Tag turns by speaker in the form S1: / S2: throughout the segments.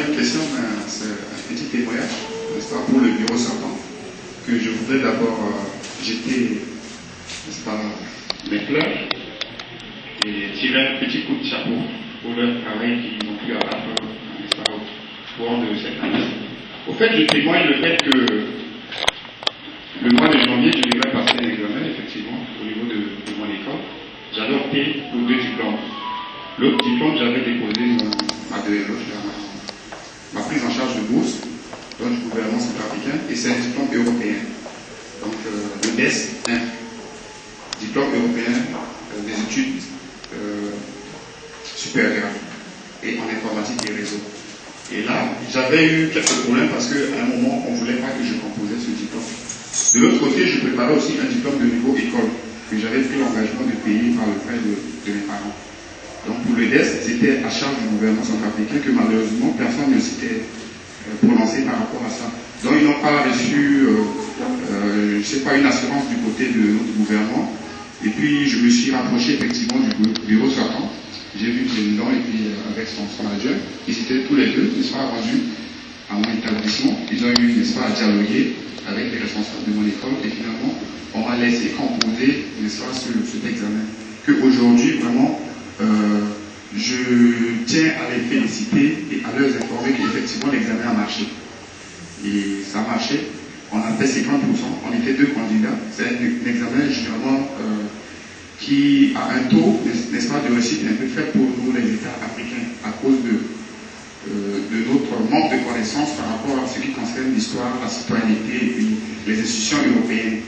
S1: pas une question, mais c'est un petit témoignage, n'est-ce pas, pour le bureau sortant, que je voudrais d'abord jeter, n'est-ce pas, mes fleurs et tirer un petit coup de chapeau pour leur travail qu'ils ont pu abattre, n'est-ce pas, au cours de cette année. Au fait, je témoigne le fait que le mois de janvier, je devrais passer un examen, effectivement, au niveau de mon école. J'avais opté pour 2 diplômes. L'autre diplôme, j'avais déposé ma prise en charge de bourse, donc du gouvernement centrafricain, et c'est un diplôme européen. Donc le DES 1, diplôme européen des études supérieures et en informatique et réseau. Et là, j'avais eu quelques problèmes parce qu'à un moment, on ne voulait pas que je composais ce diplôme. De l'autre côté, je préparais aussi un diplôme de niveau école que j'avais pris l'engagement de payer par le prêt de mes parents. Donc pour le DES, c'était à charge du gouvernement centrafricain que malheureusement personne ne s'était prononcé par rapport à ça. Donc ils n'ont pas reçu, je ne sais pas, une assurance du côté de notre gouvernement. Et puis je me suis rapproché effectivement du bureau sortant. J'ai vu le président et puis avec son adjoint. Ils étaient tous les deux, ils sont rendus à mon établissement. Ils ont eu, n'est-ce pas, à dialoguer avec les responsables de mon école. Et finalement, on m'a laissé composer, n'est-ce pas, cet examen. Qu'aujourd'hui, vraiment, je tiens à les féliciter et à leur informer qu'effectivement l'examen a marché. Et ça a marché. On a fait 50%. On était 2 candidats. C'est un examen généralement qui a un taux, n'est-ce pas, de réussite un peu faible pour nous, les États africains, à cause de notre manque de connaissances par rapport à ce qui concerne l'histoire, la citoyenneté et puis les institutions européennes.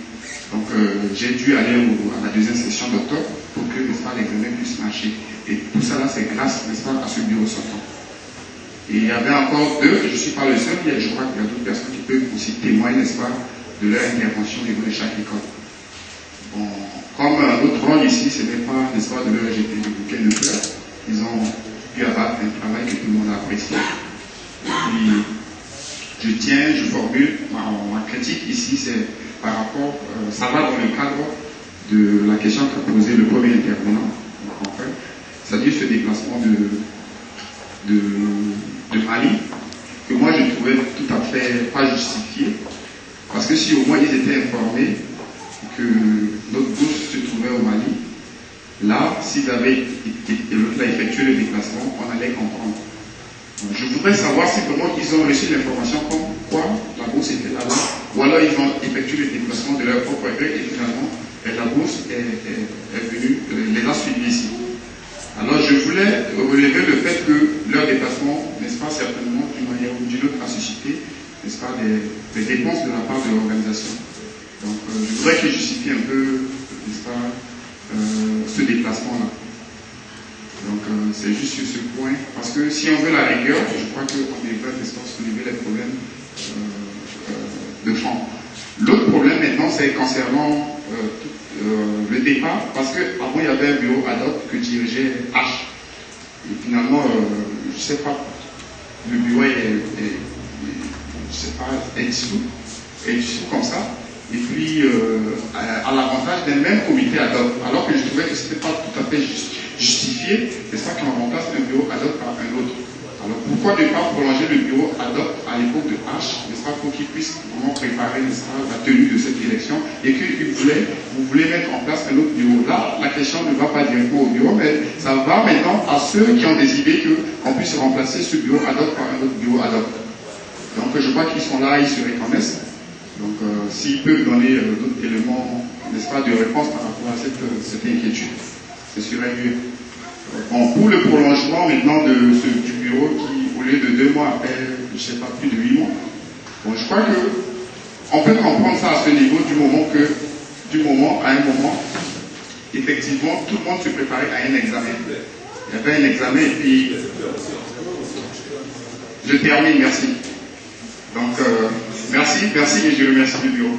S1: Donc j'ai dû aller à la 2e session d'octobre pour que, n'est-ce pas, l'examen puisse marcher. Et tout ça là, c'est grâce, n'est-ce pas, à ce bureau sortant. Et il y avait encore 2, je ne suis pas le seul, je crois qu'il y a d'autres personnes qui peuvent aussi témoigner, n'est-ce pas, de leur intervention au niveau de chaque école. Bon, comme notre rôle ici, ce n'est pas, n'est-ce pas, de leur jeter des bouquets de fleurs. Ils ont pu abattre un travail que tout le monde a apprécié. Et puis, je formule ma critique ici, c'est par rapport, ça va dans le cadre de la question qu'a posée le premier intervenant, c'est-à-dire ce déplacement de Mali, que moi je trouvais tout à fait pas justifié, parce que si au moins ils étaient informés que notre bourse se trouvait au Mali, là, s'ils avaient effectué le déplacement, on allait comprendre. Je voudrais savoir si vraiment ils ont reçu l'information comme quoi la bourse était là-bas, ou alors ils ont effectué le déplacement de leur propre gré et finalement la bourse est venue, les a suivis ici. Alors je voulais relever le fait que leur déplacement, n'est-ce pas, certainement d'une manière ou d'une autre a suscité, n'est-ce pas, des dépenses de la part de l'organisation. Donc je voudrais qu'ils justifient un peu, n'est-ce pas, ce déplacement-là. Donc c'est juste sur ce point, parce que si on veut la rigueur, je crois qu'on devrait soulever les problèmes de fond. L'autre problème maintenant, c'est concernant le départ, parce qu'avant il y avait un bureau ad hoc que dirigeait H. Et finalement, je ne sais pas, le bureau est dissous comme ça. Et puis, à l'avantage d'un même comité ad hoc, alors que je trouvais que ce n'était pas tout à fait justifié, c'est ça qu'on remplace un bureau ad hoc par un autre. Alors pourquoi ne pas prolonger le bureau ad hoc à l'époque de H, n'est-ce pas, pour qu'il puisse vraiment préparer, n'est-ce pas, la tenue de cette élection, et que vous voulez mettre en place un autre bureau. Là, la question ne va pas directement au bureau, mais ça va maintenant à ceux qui ont des idées qu'on puisse remplacer ce bureau ad hoc par un autre bureau ad hoc. Donc je crois qu'ils sont là, ils se reconnaissent. Donc s'ils peuvent donner d'autres éléments, n'est-ce pas, de réponse par rapport à cette inquiétude, ce serait mieux. Bon, pour le prolongement maintenant du bureau qui, au lieu de 2 mois, appelle, je ne sais pas, plus de 8 mois. Bon, je crois qu'on peut comprendre ça à ce niveau à un moment, effectivement, tout le monde se préparait à un examen. Il y avait un examen et puis... Je termine, merci. Donc, merci et je remercie le bureau.